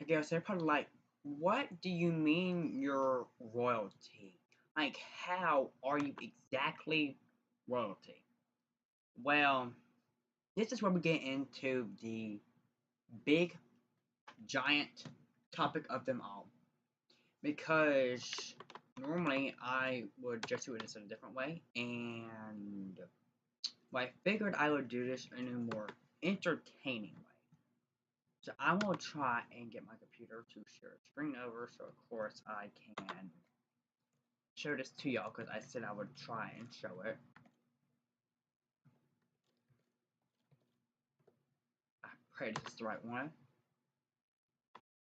guess they're probably like, what do you mean you're royalty? Like, how are you exactly royalty? Well, this is where we get into the big, giant topic of them all. Because normally I would just do this in a different way, and I figured I would do this in a more entertaining way. So I will try and get my computer to share a screen over, so of course I can show this to y'all, because I said I would try and show it. I pray this is the right one.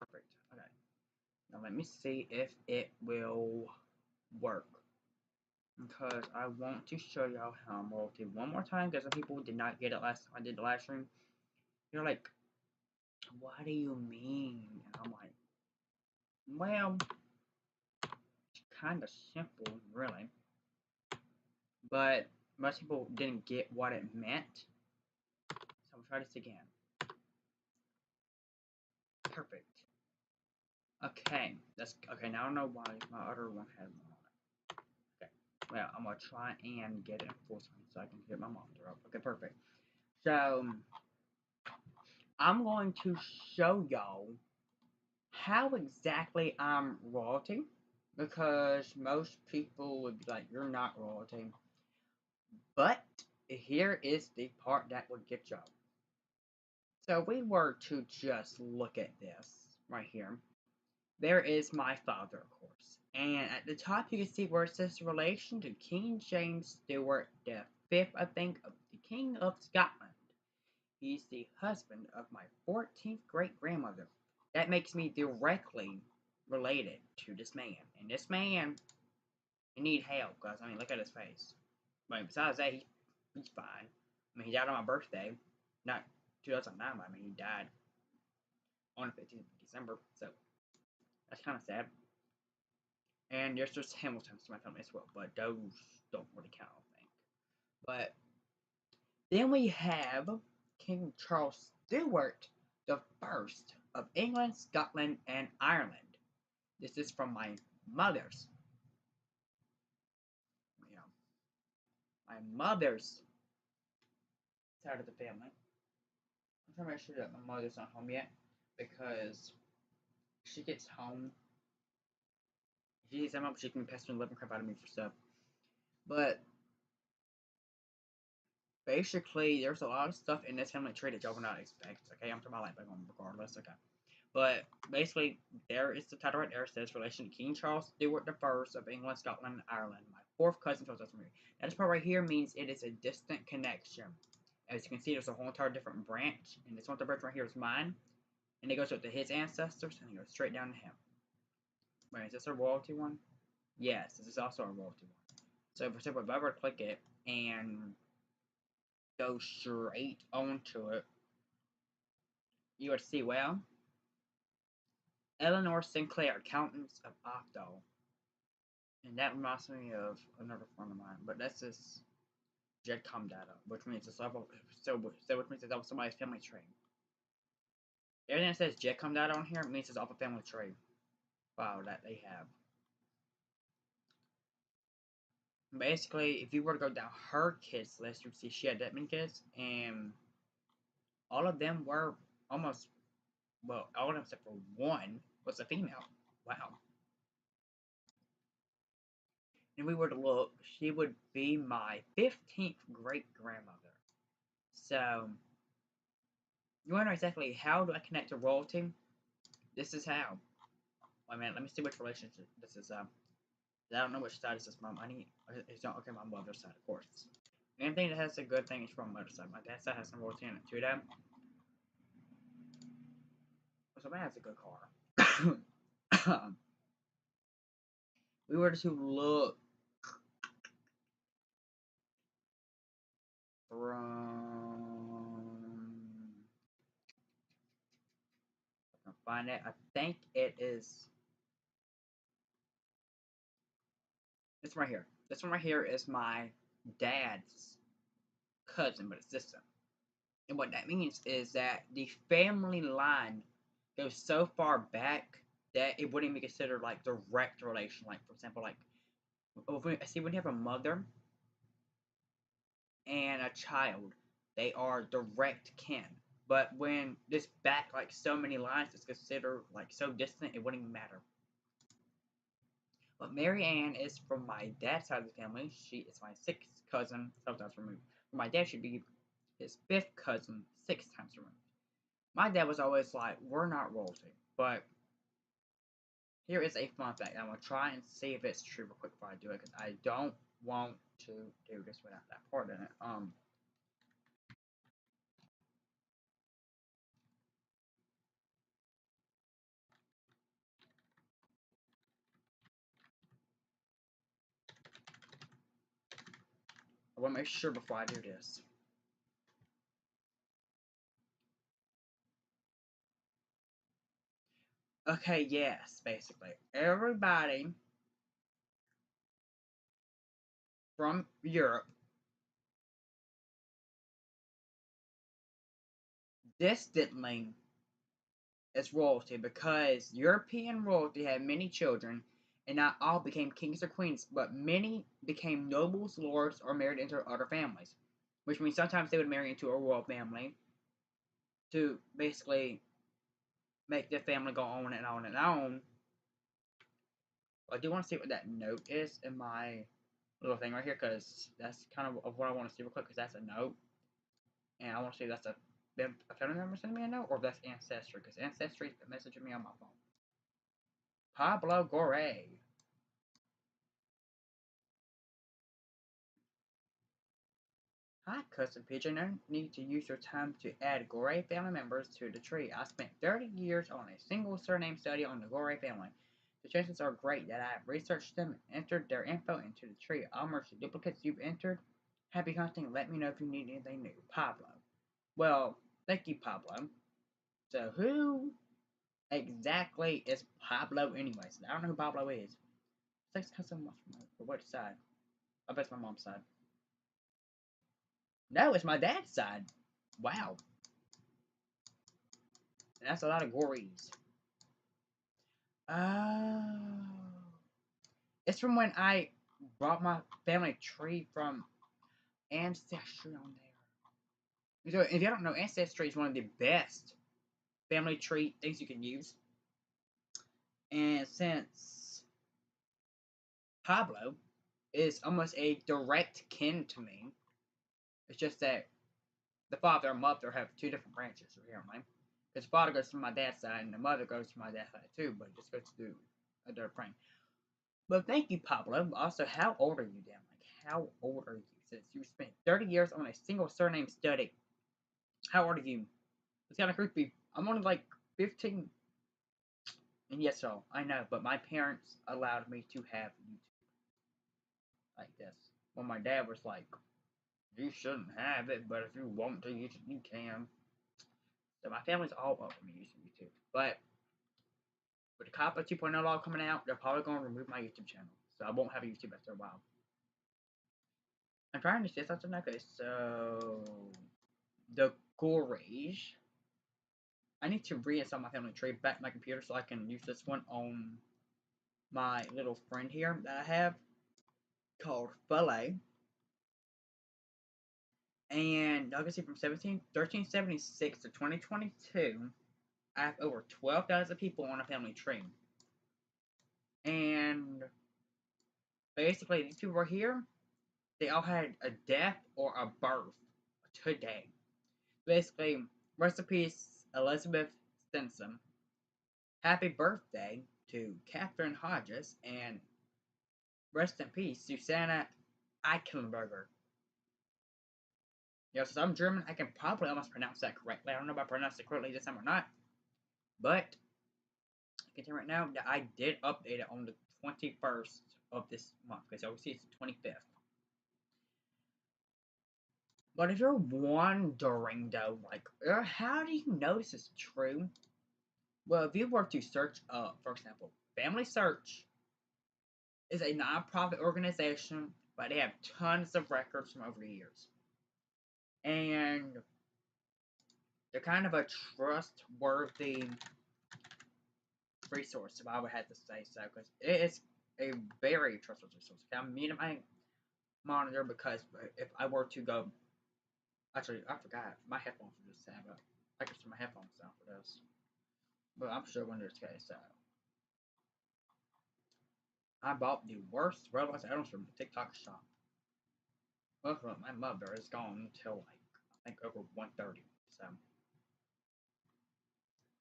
Perfect. Okay. Now let me see if it will work. Because I want to show y'all how I'm royalty one more time, because some people did not get it last time I did the live stream. You're like, what do you mean? And I'm like, well, it's kind of simple, really. But most people didn't get what it meant. So I'm gonna try this again. Perfect. Okay, that's okay. Now I don't know why my other one has one on it. Okay, well, I'm gonna try and get it in full screen so I can get my monitor up. Okay, perfect. So I'm going to show y'all how exactly I'm royalty, because most people would be like, you're not royalty. But here is the part that would get y'all. So if we were to just look at this right here, there is my father, of course. And at the top you can see where it says relation to King James Stewart the Fifth, I think, of the King of Scotland. He's the husband of my 14th great grandmother. That makes me directly related to this man. And this man, he need help, because, I mean, look at his face. But besides that, he's fine. I mean, he died on my birthday. Not 2009, but I mean, he died on the 15th of December. So, that's kind of sad. And there's just Hamiltons to my family as well, but those don't really count, I think. But then we have King Charles Stuart the First of England, Scotland, and Ireland. This is from my mother's, you know, my mother's side of the family. I'm trying to make sure that my mother's not home yet, because if she gets home, if she gets home, she can be pestering the living crap out of me for stuff. But basically, there's a lot of stuff in this family tree that y'all would not expect. Okay, I'm talking about like regardless. Okay, but basically, there is the title right there. It says relation to King Charles Stuart the First of England, Scotland, and Ireland. My fourth cousin told us from here. Now, this part right here means it is a distant connection. As you can see, there's a whole entire different branch, and this one, the branch right here is mine, and it goes up to his ancestors, and it goes straight down to him. Wait, is this a royalty one? Yes, this is also a royalty one. So, for example, if I were to click it and go straight onto it, you would see, well, Eleanor Sinclair, Countess of Octo. And that reminds me of another friend of mine, but that's just Jedcom data, which means it's level, which means it's off somebody's family tree. Everything that says Jedcom data on here means it's off a family tree file that they have. Basically, if you were to go down her kids list, you'd see she had that many kids, and all of them were almost, well, all of them except for one was a female. Wow. And we were to look, she would be my 15th great grandmother. So, you wonder exactly how do I connect to royalty? This is how. Wait a minute, let me see which relationship this is. I don't know which side this is from. I need. It's not okay. My mother's side, of course. Anything that has a good thing is from my mother's side. My dad's side has some royalty in it too. That. So that has a good car. We were to look from. I can find it. I think it is. This one right here. This one right here is my dad's cousin, but it's distant. And what that means is that the family line goes so far back that it wouldn't be considered like direct relation. Like for example, like when you have a mother and a child, they are direct kin. But when this back like so many lines is considered like so distant, it wouldn't even matter. But Mary Ann is from my dad's side of the family. She is my sixth cousin, sometimes removed. My dad should be his fifth cousin, 6 times removed. My dad was always like, "We're not royalty," but here is a fun fact. I'm gonna try and see if it's true real quick before I do it, because I don't want to do this without that part in it. I want to make sure before I do this. Okay, yes, basically everybody from Europe distantly is royalty because European royalty had many children, and not all became kings or queens, but many became nobles, lords, or married into other families. Which means sometimes they would marry into a royal family to basically make their family go on and on and on. I do want to see what that note is in my little thing right here, because that's kind of what I want to see real quick, because that's a note. And I want to see if that's a family member sending me a note, or if that's Ancestry, because Ancestry is messaging me on my phone. Pablo Gore. Hi, Cousin Pigeon. No need to use your time to add Gore family members to the tree. I spent 30 years on a single surname study on the Gore family. The chances are great that I have researched them and entered their info into the tree. I'll merge the duplicates you've entered. Happy hunting. Let me know if you need anything new. Pablo. Well, thank you, Pablo. So, who exactly is Pablo, anyways? I don't know who Pablo is. Six cousin was from which side? I bet it's my mom's side. No, it's my dad's side. Wow. And that's a lot of gories. Oh. It's from when I brought my family tree from Ancestry on there. So if you don't know, Ancestry is one of the best family tree things you can use. And since Pablo is almost a direct kin to me, it's just that the father and mother have two different branches, apparently. Because the father goes to my dad's side, and the mother goes to my dad's side too, but it just goes to a different friend. But thank you, Pablo. Also, how old are you, Dan? Like, how old are you? Since you spent 30 years on a single surname study, how old are you? It's kind of creepy. I'm only like 15. And yes, so I know, but my parents allowed me to have YouTube like this. When my dad was like, "You shouldn't have it, but if you want to use it, you can." So my family's all over me using YouTube. But with the COPPA 2.0 law coming out, they're probably going to remove my YouTube channel. So I won't have a YouTube after a while. I'm trying to say something. Okay, so the Gorage. I need to reinstall my family tree back to my computer so I can use this one on my little friend here that I have called Filet. And y'all can see from 1376 to 2022, I have over 12,000 people on a family tree. And basically, these people are here. They all had a death or a birth today. Basically, rest in peace, Elizabeth Stinson. Happy birthday to Catherine Hodges, and rest in peace, Susanna Eichenberger. Yes, I'm German. I can probably almost pronounce that correctly. I don't know if I pronounced it correctly this time or not, but I can tell you right now that I did update it on the 21st of this month, because obviously it's the 25th. But if you're wondering though, like, how do you know this is true? Well, if you were to search up, for example, Family Search is a non-profit organization, but they have tons of records from over the years. And they're kind of a trustworthy resource, if I would have to say so, because it is a very trustworthy resource. Okay, I'm muting my monitor because if I were to go, actually, I forgot my headphones are just sad, but I can turn my headphones down for this. But I'm sure when there's case, so I bought the worst Roblox items from the TikTok shop. Well, my mother is gone until like I think over 1:30. So,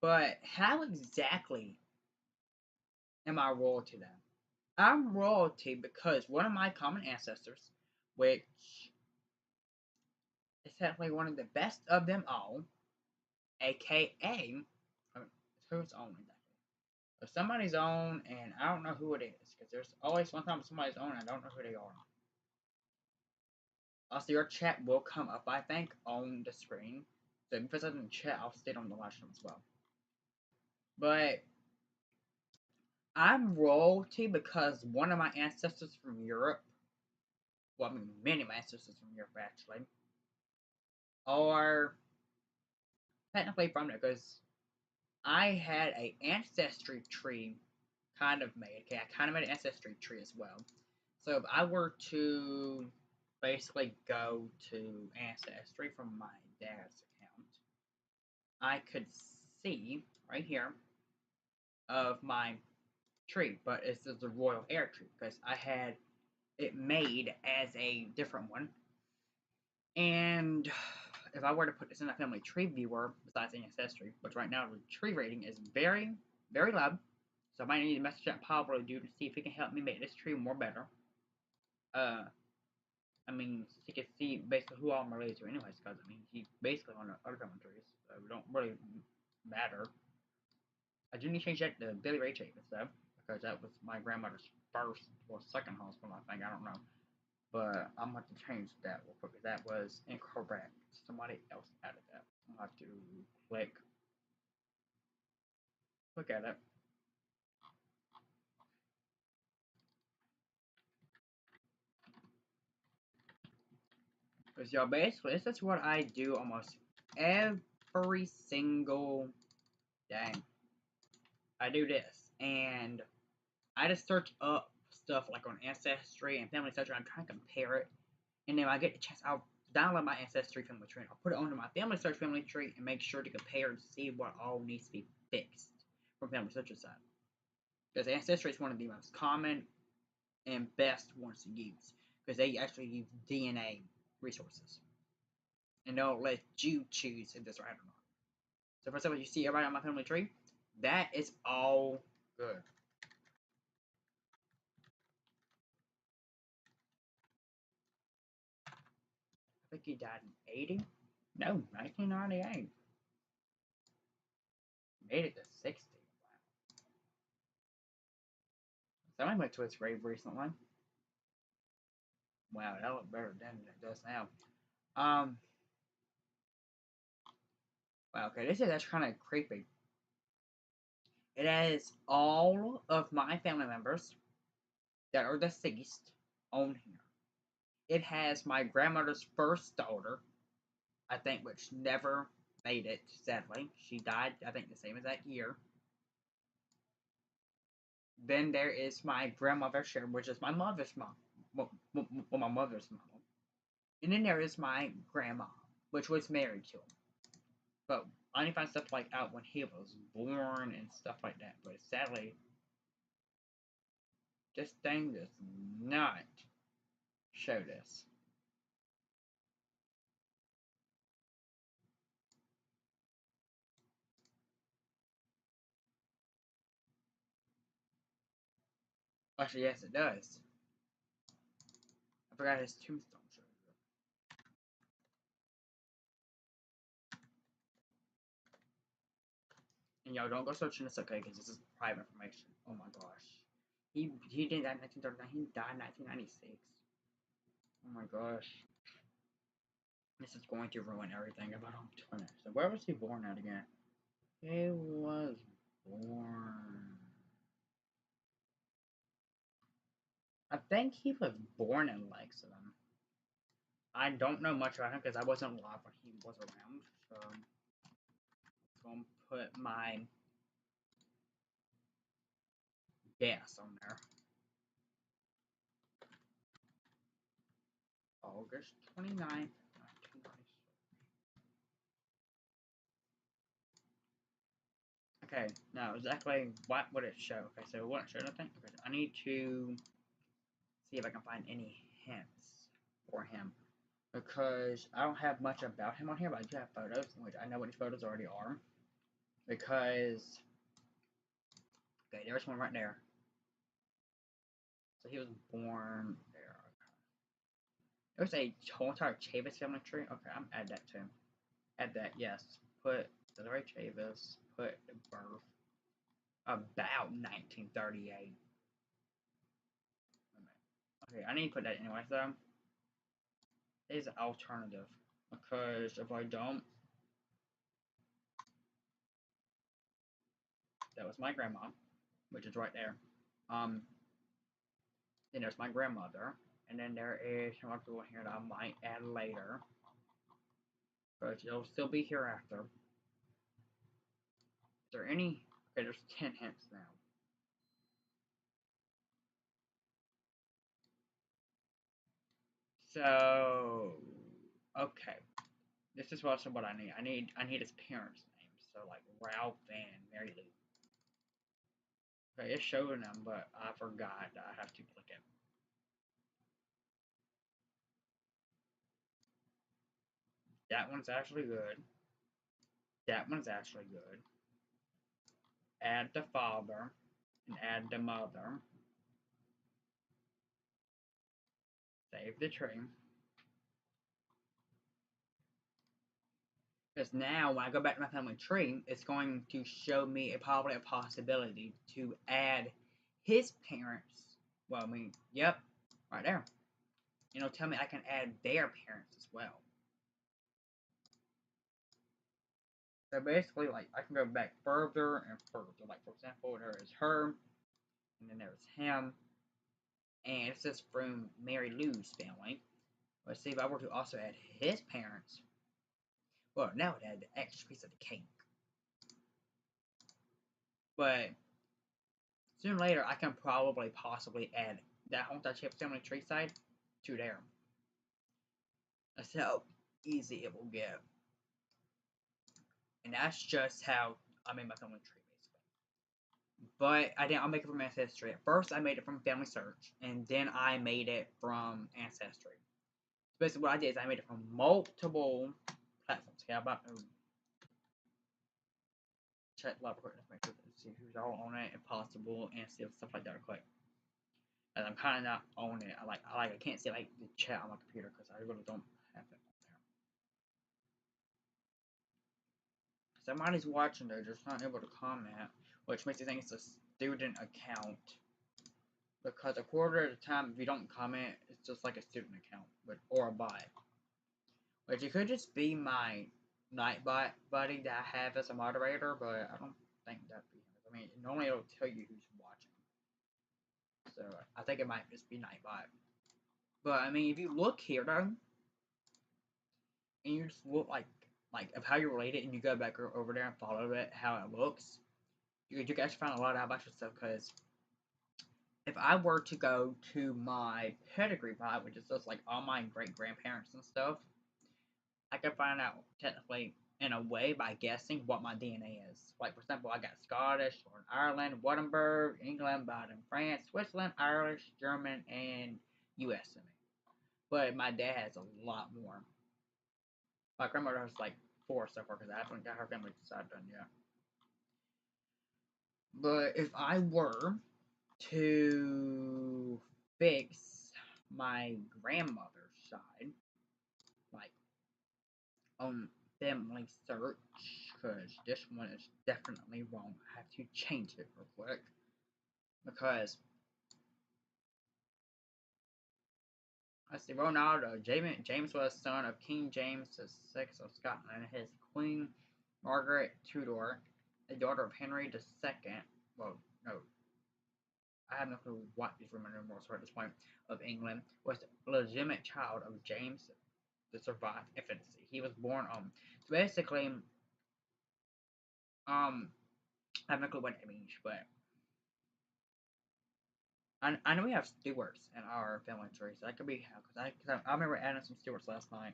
but how exactly am I royalty then? I'm royalty because one of my common ancestors, which is technically one of the best of them all, aka who's own exactly. If somebody's own, and I don't know who it is, because there's always one time somebody's own, and I don't know who they are. Also, your chat will come up, I think, on the screen. So if it's in the chat, I'll stay on the live stream as well. But I'm royalty because one of my ancestors from Europe, well, I mean, many of my ancestors from Europe actually, are technically from there because I had a ancestry tree kind of made. Okay, I kind of made an ancestry tree as well. So if I were to basically go to ancestry from my dad's account, I could see right here of my tree, but it's just a royal heir tree because I had it made as a different one. And if I were to put this in a family tree viewer, besides the ancestry, which right now the tree rating is very, very low, so I might need to message that Pablo dude to see if he can help me make this tree more better. I mean, he can see basically who I'm related to anyways, because, I mean, he's basically on the other family trees, so it don't really matter. I do need to change that to Billy Ray Chapin though, because that was my grandmother's first or second husband, I think, I don't know. But I'm going to change that real quick, because that was incorrect. Somebody else added that. I'll have to click at it. Because, y'all, basically, this is what I do almost every single day. I do this, and I just search up stuff like on Ancestry and Family Search, and I'm trying to compare it. And then when I get the chance, I'll download my Ancestry family tree, and I'll put it onto my Family Search family tree and make sure to compare and see what all needs to be fixed from Family Search's side. Because Ancestry is one of the most common and best ones to use, because they actually use DNA resources. And they'll let you choose if this right or not. So for example, you see everybody on my family tree, that is all good. I think he died in 80? No, 1998. Made it to 60. Wow. Somebody went to his grave recently. Wow, that looked better then than it does now. Wow, okay, this is actually kind of creepy. It has all of my family members that are deceased on here. It has my grandmother's first daughter, I think, which never made it, sadly. She died, I think, the same exact year. Then there is my grandmother, which is my mother's mom. Well, my mother's mom. And then there is my grandma, which was married to him. But I only find stuff like out when he was born and stuff like that. But sadly, this thing does not show this. Actually, yes, it does. I forgot his tombstone shows it. And y'all don't go searching this, okay? Because this is private information. Oh my gosh. He didn't die in 1939. He died in 1996. Oh my gosh. This is going to ruin everything if I don't turn it. So where was he born at again? He was born. I think he was born in Lexington. I don't know much about him because I wasn't alive when he was around. So I'm gonna put my deaths on there. August 29th, 1996. Okay, now exactly what would it show? Okay, so it wouldn't show nothing. Okay, I need to see if I can find any hints for him. Because I don't have much about him on here, but I do have photos, which I know what his photos already are. Because, okay, there's one right there. So he was born there. There's a whole entire Chavis family tree. Okay, I'm add that too. Add that, yes. Put Desiree Chavis. Put the birth about 1938. Okay, I need to put that anyway, though. It's an alternative. Because if I don't, that was my grandma, which is right there. Then there's my grandmother. And then there is some other people here that I might add later. But it'll still be hereafter. Is there any? Okay, there's 10 hints now. So, okay. This is also what I need. I need his parents' names. So like Ralph and Mary Lou. Okay, it's showing them, but I forgot that I have to click it. That one's actually good. That one's actually good. Add the father and add the mother. Save the tree. Because now, when I go back to my family tree, it's going to show me probably a possibility to add his parents. Well, I mean, yep, right there. You know, tell me I can add their parents as well. So basically, like, I can go back further and further. Like, for example, there is her, and then there's him, and it's just from Mary Lou's family. Let's see if I were to also add his parents. Well, now it had the extra piece of the cake. But soon later, I can probably possibly add that whole chip family tree side to there. That's how easy it will get. And that's just how I made my family tree, basically. But I'll make it from Ancestry. At first, I made it from Family Search, and then I made it from Ancestry. So basically, what I did is I made it from multiple platforms. Okay, how about check love quick, make sure to see who's all on it, if possible, and see if stuff like that are quick. And I'm kind of not on it. I can't see like the chat on my computer because I really don't have it on there. Somebody's watching, they're just not able to comment, which makes me think it's a student account. Because a quarter of the time, if you don't comment, it's just like a student account, or a bot. Which it could just be my Nightbot buddy that I have as a moderator, but I don't think that'd be him. I mean, normally it'll tell you who's watching. So I think it might just be Nightbot. But I mean, if you look here though, and you just look like of how you relate it, and you go back over there and follow it, how it looks, you can actually find a lot out about yourself. Because if I were to go to my pedigree bot, which is just like all my great grandparents and stuff, I can find out technically in a way by guessing what my DNA is. Like for example, I got Scottish, Northern Ireland, Wittenberg, England, Baden, France, Switzerland, Irish, German, and US in me. But my dad has a lot more. My grandmother has like 4 so far because I haven't got her family side done yet. But if I were to fix my grandmother's side, like on family search, because this one is definitely wrong. I have to change it real quick because let's see, Ronaldo James was son of King James VI of Scotland and his Queen Margaret Tudor, a daughter of Henry II. Well, no, I have no clue what these Roman numerals are at this point. Of England, was a legitimate child of James that survived infancy. He was born so basically I have no clue what it means, but I know we have Stewarts in our family tree, so that could be because I remember adding some Stewarts last night.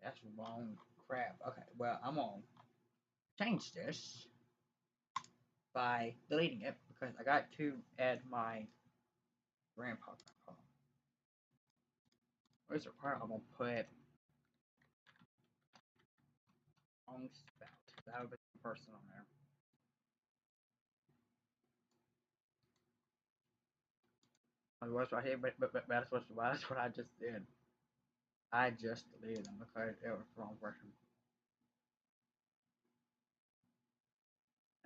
That's wrong crap. Okay, well I'm gonna change this by deleting it because I got to add my grandpa. Where's the part I'm gonna put on spout? That would be the person on there. What's right here, but that's what I just did. I just deleted them because it was the wrong version.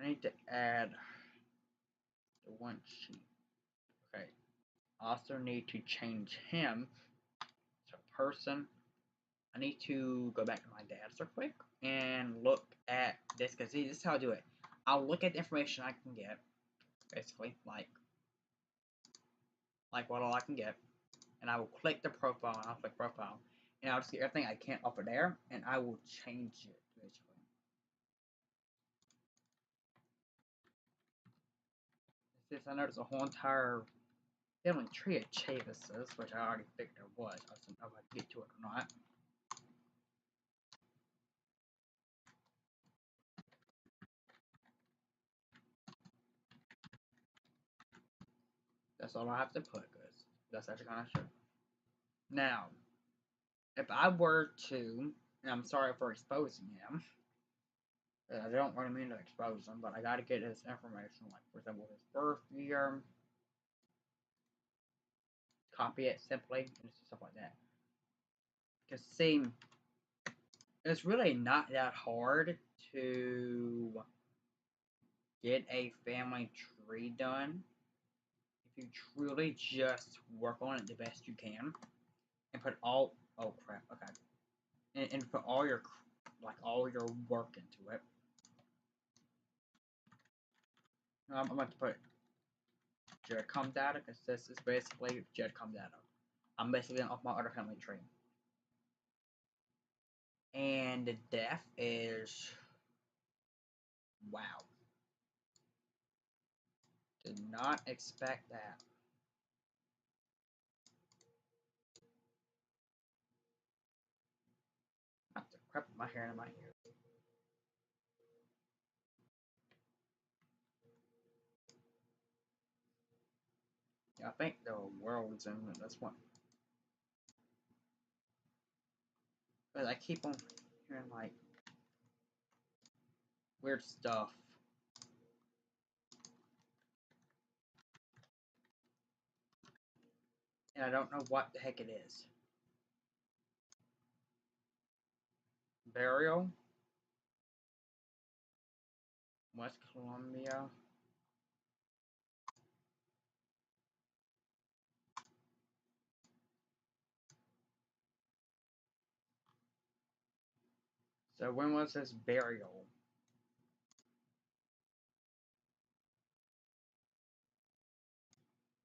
I need to add the one sheet. Okay. Also need to change him to person. I need to go back to my dad's real quick and look at this because this is how I do it. I'll look at the information I can get, basically, like what all I can get, and I will click the profile and I'll click profile, and I'll just get everything I can off of there, and I will change it basically. Since I noticed a whole entire family tree of Chavises, which I already figured there was. I just didn't know if I could get to it or not. That's all I have to put, because that's actually kind of true. Now, if I were to, and I'm sorry for exposing him, I don't really mean to expose him, but I gotta get his information, like, for example, his birth year, copy it simply, and stuff like that. Because, see, it's really not that hard to get a family tree done if you truly just work on it the best you can and put all, oh crap, okay, and put all your work into it. I'm going to put Jedcom data because this is basically Jedcom data. I'm basically off my other family tree. And the death is, wow. Did not expect that. I have to crap my hair in my ear. Yeah, I think the world's in this one. But I keep on hearing like weird stuff. And I don't know what the heck it is. Burial? West Columbia? So when was his burial?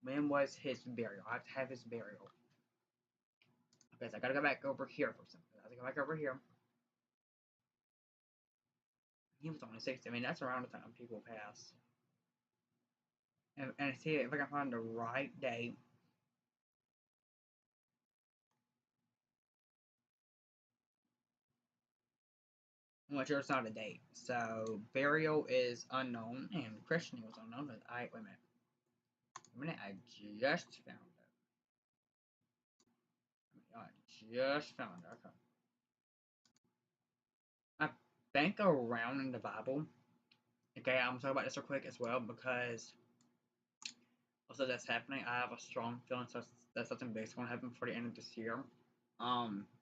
When was his burial? I have to have his burial. Okay, so I gotta go back over here for something. I gotta go back over here. He was only 60. I mean, that's around the time people pass. And see if I can find the right date. Which there's not a date. So burial is unknown and christening was unknown. But wait a minute. I just found it. I just found it. Okay. I think around in the Bible. Okay, I'm talking about this real quick as well because also that's happening. I have a strong feeling that something big is going to happen before the end of this year.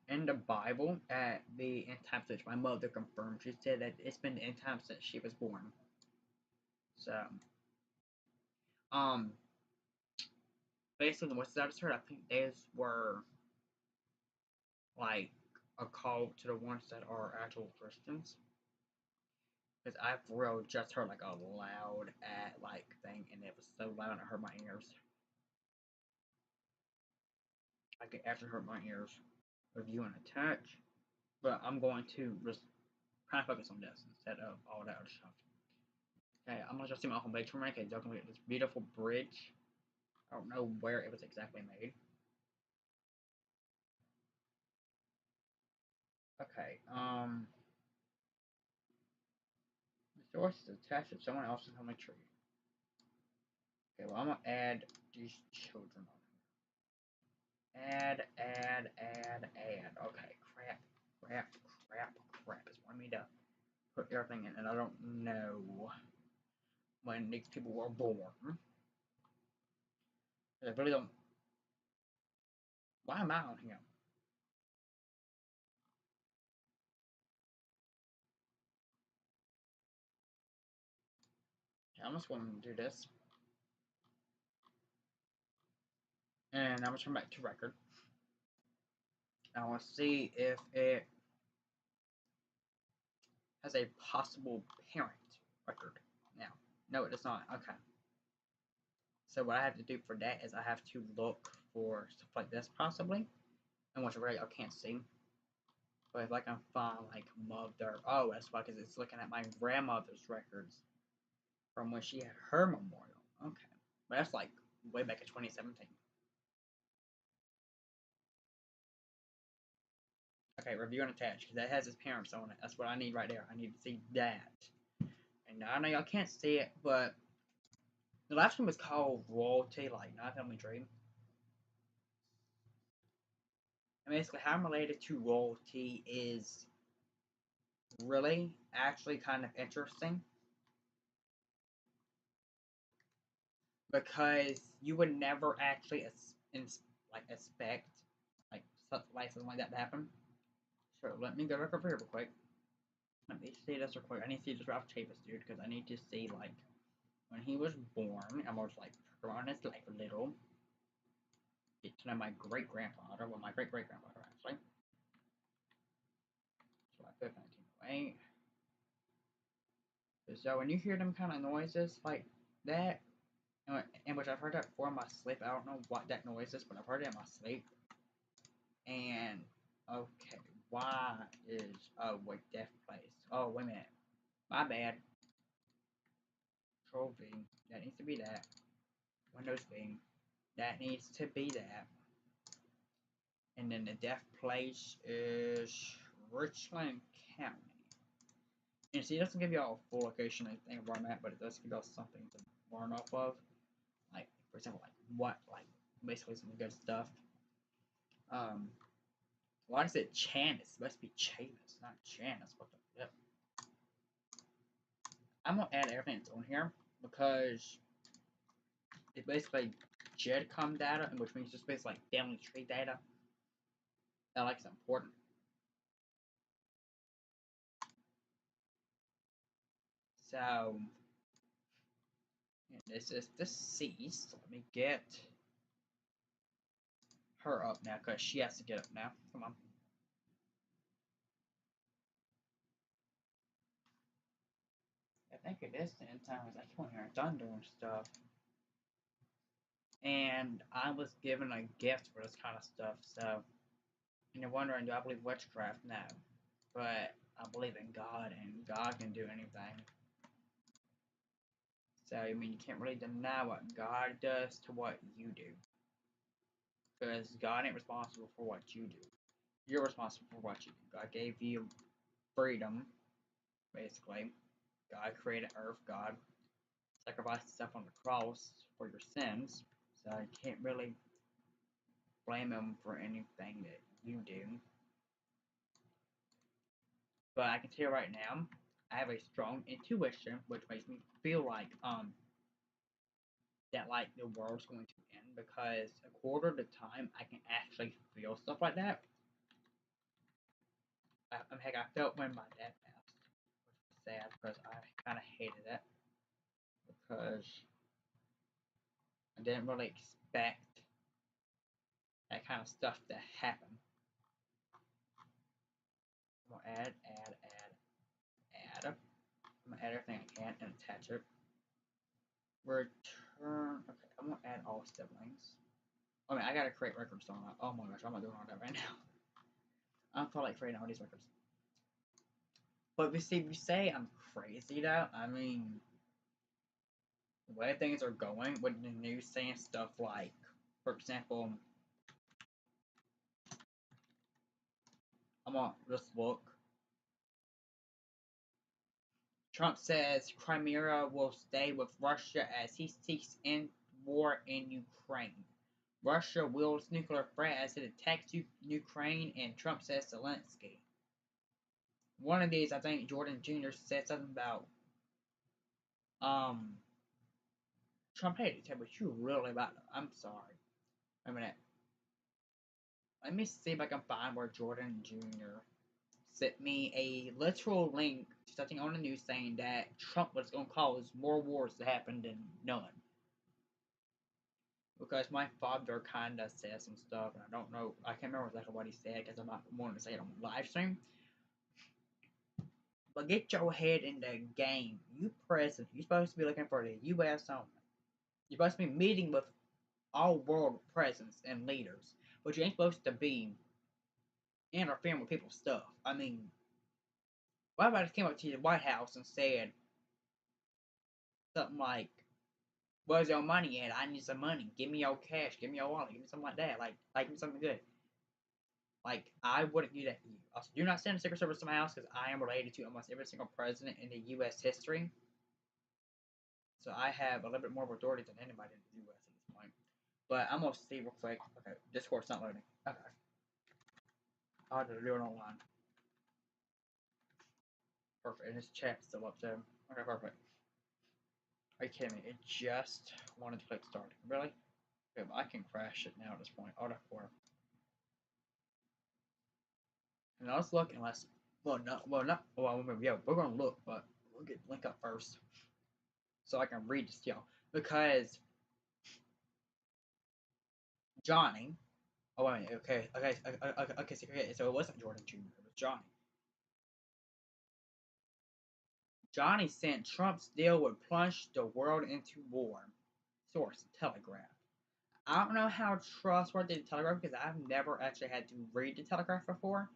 In the Bible, at the end times, which my mother confirmed, she said that it's been the end times since she was born. So, um, based on the voices I just heard, I think these were like a call to the ones that are actual Christians. Because I've real just heard like a loud like thing, and it was so loud it hurt my ears. Like it actually hurt my ears. Review and attach, but I'm going to trying to focus on this instead of all that other stuff. Okay, I'm gonna just see my home page for a minute. Okay, y'all can look at this beautiful bridge. I don't know where it was exactly made. Okay, the source is attached to someone else's home tree. Okay, well I'm gonna add these children on. Add. Okay, crap. It's wanting me to put everything in, and I don't know when these people were born. I really don't. Why am I on here? Yeah, I'm just going to do this, and I'm going to turn back to record. I want to see if it has a possible parent record. Now, no, it does not. Okay. So what I have to do for that is I have to look for stuff like this possibly, and which I can't see. But if I can find like mother, oh, that's why, because it's looking at my grandmother's records from when she had her memorial. Okay, but that's like way back in 2017. Okay, review and attach because that has his parents on it. That's what I need right there. I need to see that. And I know y'all can't see it, but the last one was called Royalty, like not Family Dream. And basically, how I'm related to royalty is really actually kind of interesting because you would never actually expect like something like that to happen. So let me go back over here real quick. Let me see this real quick. I need to see this Ralph Chavis dude because I need to see like when he was born. I'm just like around his like little. Get to know my great grandfather. Well, my great grandfather actually. July 5th, 1908. So when you hear them kind of noises like that, and which I've heard that before in my sleep. I don't know what that noise is, but I've heard it in my sleep. And okay, why is wait, death place? Oh wait a minute, my bad. Control V, that needs to be that. Windows V, that needs to be that. And then the death place is Richland County. And see, it doesn't give you all a full location and thing where I'm at, but it does give you all something to learn off of. Like, for example, like what, like basically some good stuff. Why is it Chan? It's supposed to be Chavis, not Janice. What the flip? I'm gonna add everything that's on here because it's basically GEDCOM data, which means just basically like family tree data. That like is important. So this is deceased. Let me get her up now because she has to get up now. Come on. I think it is the end time. I keep on hearing thunder and stuff. And I was given a gift for this kind of stuff, so and you're wondering, do I believe witchcraft? No. But I believe in God, and God can do anything. So, I mean, you can't really deny what God does to what you do. Because God ain't responsible for what you do. You're responsible for what you do. God gave you freedom, basically. God created earth. God sacrificed himself on the cross for your sins. So, you can't really blame him for anything that you do. But I can tell you right now, I have a strong intuition, which makes me feel like that like the world's going to end because a quarter of the time I can actually feel stuff like that. Heck, I felt when my dad passed, which was sad because I kind of hated it because I didn't really expect that kind of stuff to happen. I'm gonna add. I'm gonna add everything I can and attach it. Return. Okay, I'm gonna add all siblings. I mean, I gotta create records on that. Oh my gosh, I'm not doing all that right now. I don't feel like creating all these records. But you see, if you say I'm crazy though, I mean, the way things are going with the news saying stuff like, for example, I'm gonna just look. Trump says Crimea will stay with Russia as he seeks end war in Ukraine. Russia wields nuclear threat as it attacks Ukraine, and Trump says Zelensky. One of these, I think Jordan Jr. said something about um Trump hated him, but you really about. I'm sorry. Wait a minute. Let me see if I can find where Jordan Jr. sent me a literal link to something on the news saying that Trump was going to cause more wars to happen than none. Because my father kind of said some stuff, and I don't know, I can't remember exactly what he said because I'm not wanting to say it on live stream. But get your head in the game. You president, you're supposed to be looking for the U.S. only. You're supposed to be meeting with all world presidents and leaders, but you ain't supposed to be interfering with people's stuff. I mean, what if I just came up to the White House and said something like, "Where's your money at? I need some money. Give me your cash. Give me your wallet. Give me something like that. Like give me something good." Like, I wouldn't do that to you. Also, do not send a Secret Service to my house because I am related to almost every single president in the U.S. history. So I have a little bit more authority than anybody in the U.S. at this point. But I'm gonna see real quick. Okay, Discord's not loading. Okay, I'll have to do it online. Perfect. And his chat's still up too. Okay, perfect. Are you kidding me? It just wanted to click start. Really? Okay, but I can crash it now at this point. Auto core. And I was looking last. Well, no, well, not. Well, yeah, we're gonna look, but we'll get the link up first so I can read this to y'all because Johnny. Oh wait, okay. So it wasn't Jordan Jr. It was Johnny. Johnny sent Trump's deal would plunge the world into war. Source: Telegraph. I don't know how trustworthy the Telegraph because I've never actually had to read the Telegraph before.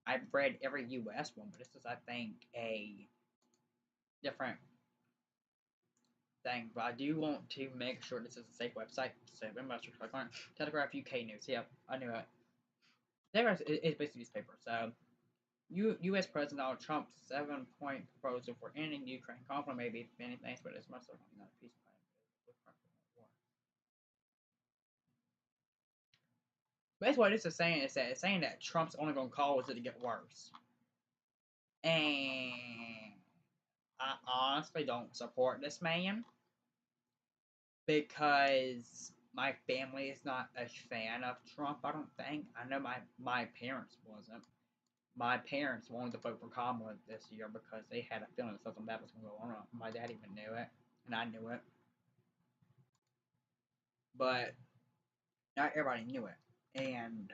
I've read every U.S. one, but this is, I think, a different thing. But I do want to make sure this is a safe website, so we must click on it. Telegraph UK News. Yep, I knew it. Telegraph is basically newspaper. So, U.S. President Donald Trump's 7-point proposal for ending Ukraine conflict may be many things, but it's most certainly not a peace plan. Basically, what this is saying is that it's saying that Trump's only going to cause it to get worse. And I honestly don't support this man because my family is not a fan of Trump, I don't think. I know my parents wasn't. My parents wanted to vote for Kamala this year because they had a feeling that something bad was going to go on. My dad even knew it, and I knew it. But not everybody knew it. And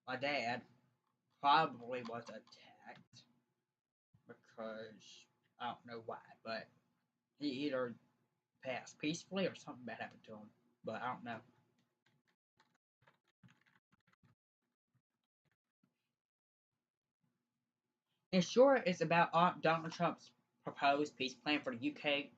my dad probably was attacked because I don't know why, but he either passed peacefully or something bad happened to him. But I don't know. In short, it's about Donald Trump's proposed peace plan for the UK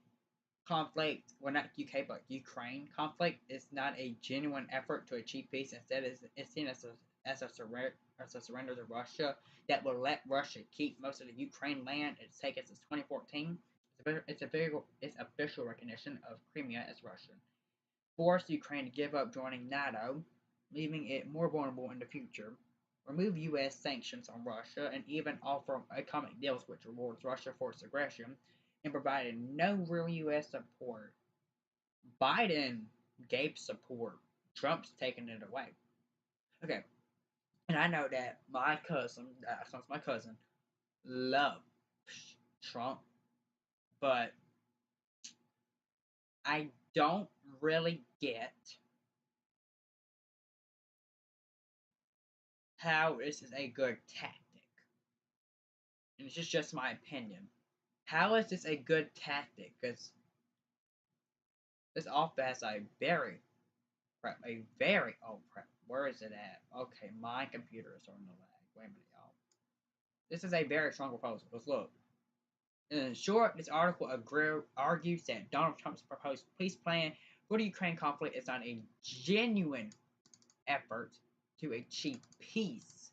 conflict. Well, not UK, but Ukraine conflict. It's not a genuine effort to achieve peace. Instead, it's seen as a surrender to Russia that will let Russia keep most of the Ukraine land it's taken since 2014. It's official recognition of Crimea as Russian. Force Ukraine to give up joining NATO, leaving it more vulnerable in the future, remove U.S. sanctions on Russia, and even offer economic deals which rewards Russia for its aggression, and provided no real U.S. support. Biden gave support. Trump's taking it away. Okay, and I know that my cousin, that's my cousin, loves Trump, but I don't really get how this is a good tactic. And it's just my opinion. How is this a good tactic? Because this off has a very prep, a very old prep. Where is it at? Okay, my computer is starting to lag. Wait a minute, y'all. This is a very strong proposal. Let's look. In short, this article argues that Donald Trump's proposed peace plan for the Ukraine conflict is not a genuine effort to achieve peace,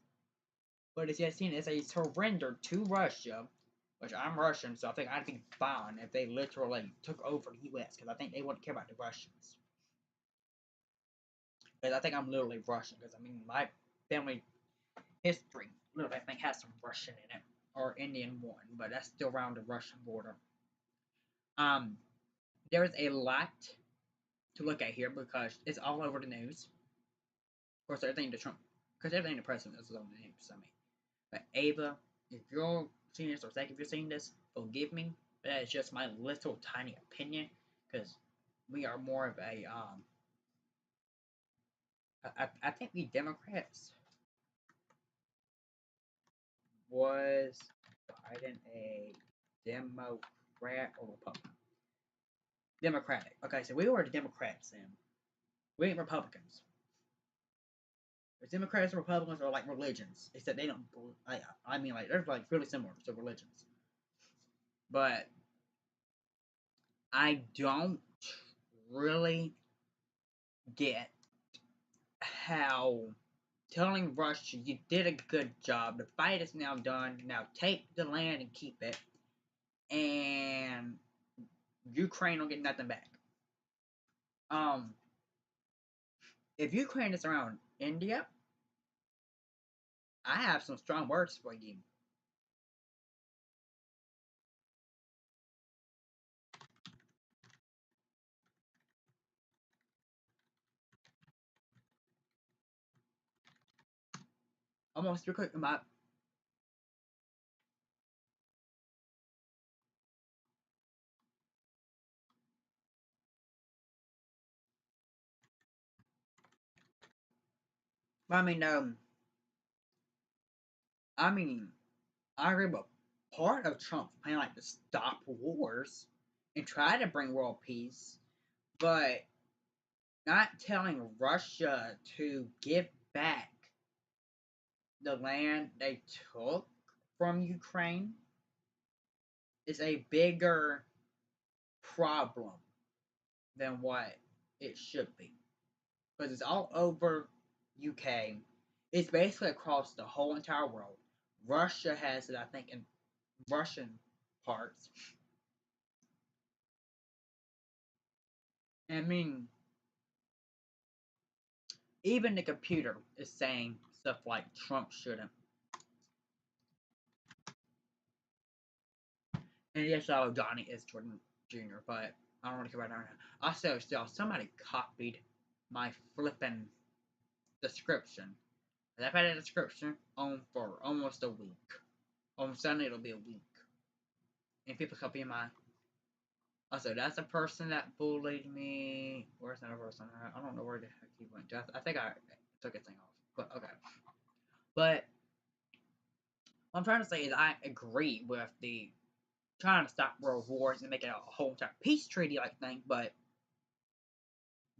but is yet seen as a surrender to Russia, which I'm Russian, so I think I'd be fine if they literally took over the U.S., because I think they wouldn't care about the Russians. Because I think I'm literally Russian, because I mean, my family history literally, I think, has some Russian in it, or Indian one, but that's still around the Russian border. Um, there is a lot to look at here because it's all over the news. Of course, everything the Trump, because everything the president is on the news. I mean, but Ava, if you're seeing this, or Zach, if you're seeing this, forgive me. But that is just my little tiny opinion, because we are more of a I think the Democrats was Biden a Democrat or Republican? Democratic. Okay, so we were the Democrats then. We ain't Republicans. The Democrats and Republicans are like religions, except they don't. I mean, like they're like really similar to religions, but I don't really get how telling Russia you did a good job. The fight is now done. Now take the land and keep it, and Ukraine will get nothing back. If Ukraine is around India, I have some strong words for you. Almost real quick about. I mean, I mean, I agree with part of Trump's plan, like to stop wars and try to bring world peace, but not telling Russia to give back the land they took from Ukraine is a bigger problem than what it should be. Because it's all over UK. It's basically across the whole entire world. Russia has it, I think, in Russian parts. I mean, even the computer is saying stuff like Trump shouldn't. And yes, Johnny is Jordan Jr., but I don't really care about that. Also, still, somebody copied my flippin' description. I've had a description on for almost a week. On Sunday, it'll be a week. And people copy my. Also, that's a person that bullied me. Where's that person? I don't know where the heck he went to. I think I took his thing off. But, okay. But, what I'm trying to say is I agree with the trying to stop world wars and make it a whole entire peace treaty like thing, but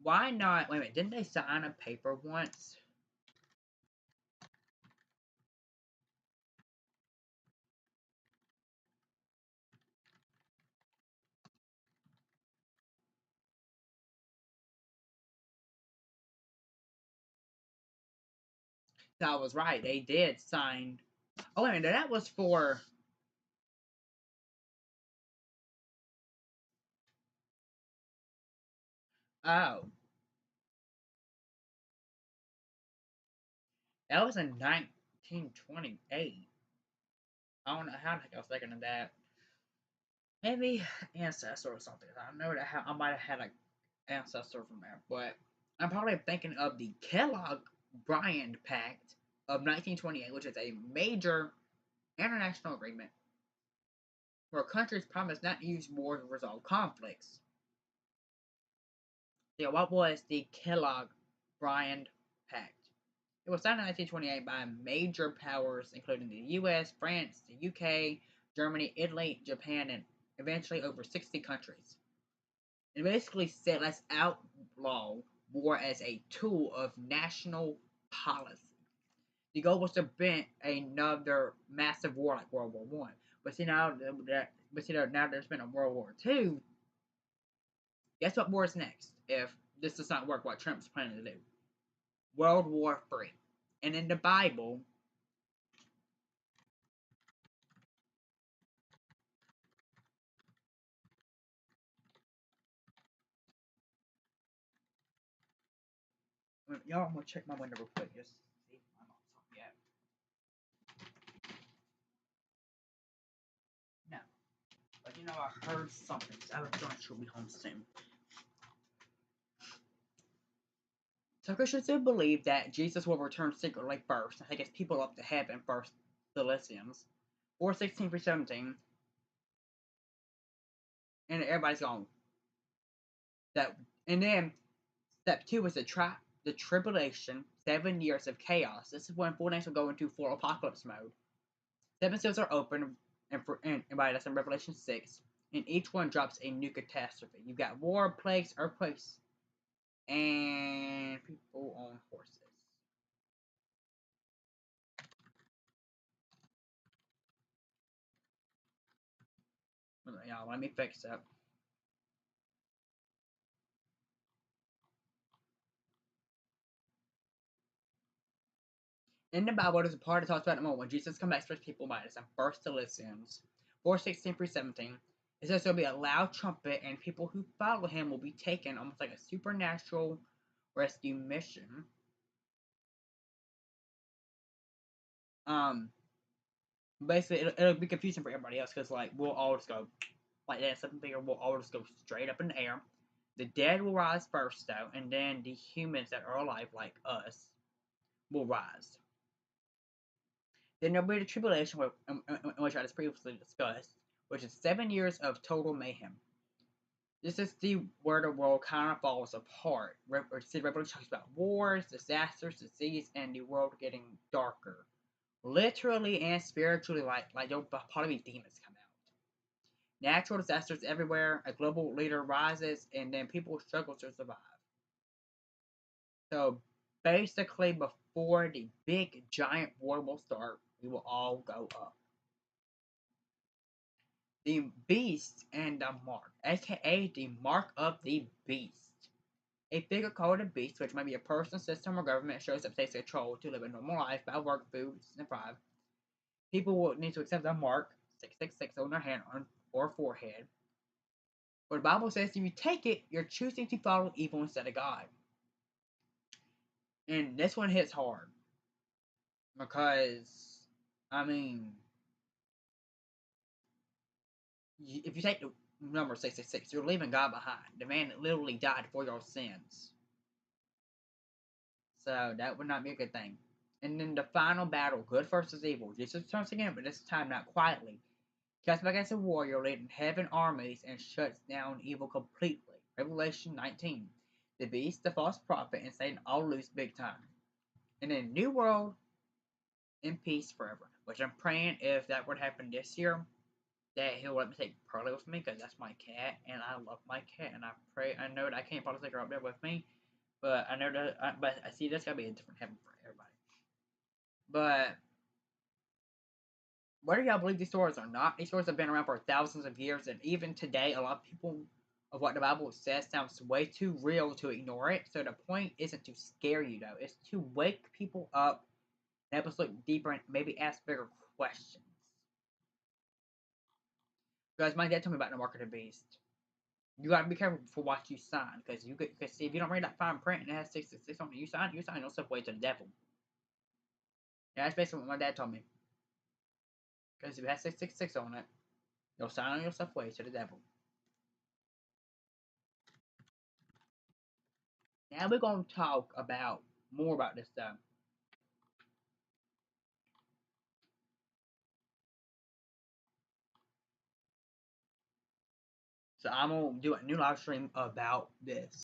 why not? Wait a minute, didn't they sign a paper once? I was right, they did sign. Oh, wait a minute, that was for. Oh, that was in 1928. I don't know how the heck I was thinking of that. Maybe ancestor or something. I know that I might have had an ancestor from there, but I'm probably thinking of the Kellogg-Briand Pact of 1928, which is a major international agreement where countries promise not to use war to resolve conflicts. Yeah, what was the Kellogg-Briand Pact? It was signed in 1928 by major powers including the US, France, the UK, Germany, Italy, Japan, and eventually over 60 countries. It basically said let's outlaw war as a tool of national policy. The goal was to prevent another massive war like World War One. But see now now there's been a World War Two. Guess what war is next? If this does not work, what Trump's planning to do? World War Three. And in the Bible, y'all, I'm gonna check my window real quick. Just see if I'm on something yet. No, but I heard something. So I was going to be home soon. So Christians do believe that Jesus will return secretly first and take his people up to heaven first, the Elysiums, or 16 through 17, and everybody's gone. That and then step two is the tribulation, 7 years of chaos. This is when full nations will go into full apocalypse mode. Seven seals are open, and by that's in Revelation 6, and each one drops a new catastrophe. You've got war, plagues, earthquakes, and people on horses. Y'all, let me fix it. In the Bible, there's a part that talks about the moment when Jesus comes back to people by this in First Thessalonians 4:16 through 17. It says there'll be a loud trumpet, and people who follow him will be taken almost like a supernatural rescue mission. Um, Basically, it'll be confusing for everybody else because like we'll all just go like that, something bigger. We'll all just go straight up in the air. The dead will rise first, though, and then the humans that are alive, like us, will rise. Then there'll be the tribulation, which I just previously discussed, which is 7 years of total mayhem. This is where the world kind of falls apart. Revelation talks about wars, disasters, disease, and the world getting darker, literally and spiritually. Like there'll probably be demons come out. Natural disasters everywhere. A global leader rises, and then people struggle to survive. So basically, before the big giant war will start, we will all go up. The beast and the mark, aka the mark of the beast. A figure called a beast, which might be a person, system, or government, shows up takes control to live a normal life by work, food, and thrive. People will need to accept the mark 666 on their hand or forehead. But the Bible says if you take it, you're choosing to follow evil instead of God. And this one hits hard. Because, I mean, if you take the number 666, you're leaving God behind. The man that literally died for your sins. So that would not be a good thing. And then the final battle, good versus evil. Jesus turns again, but this time not quietly. Casts back against a warrior leading heaven armies and shuts down evil completely. Revelation 19. The beast, the false prophet, and Satan all lose big time. And then New World in peace forever. Which I'm praying if that would happen this year, that he'll let me take Pearly with me because that's my cat and I love my cat and I know that I can't probably take her up there with me, but I know that but I see that's gotta be a different heaven for everybody. But whether y'all believe these stories or not, these stories have been around for thousands of years, and even today, a lot of people of what the Bible says sounds way too real to ignore it. So the point isn't to scare you though; it's to wake people up and help us look deeper and maybe ask bigger questions. Because my dad told me about the mark of the beast. You gotta be careful for what you sign, because you could see if you don't read that fine print and it has 666 on it, you sign yourself away to the devil. Yeah, that's basically what my dad told me. Because if it has 666 on it, you'll sign yourself away to the devil. Now we're gonna talk about more about this stuff. So I'm gonna do a new live stream about this.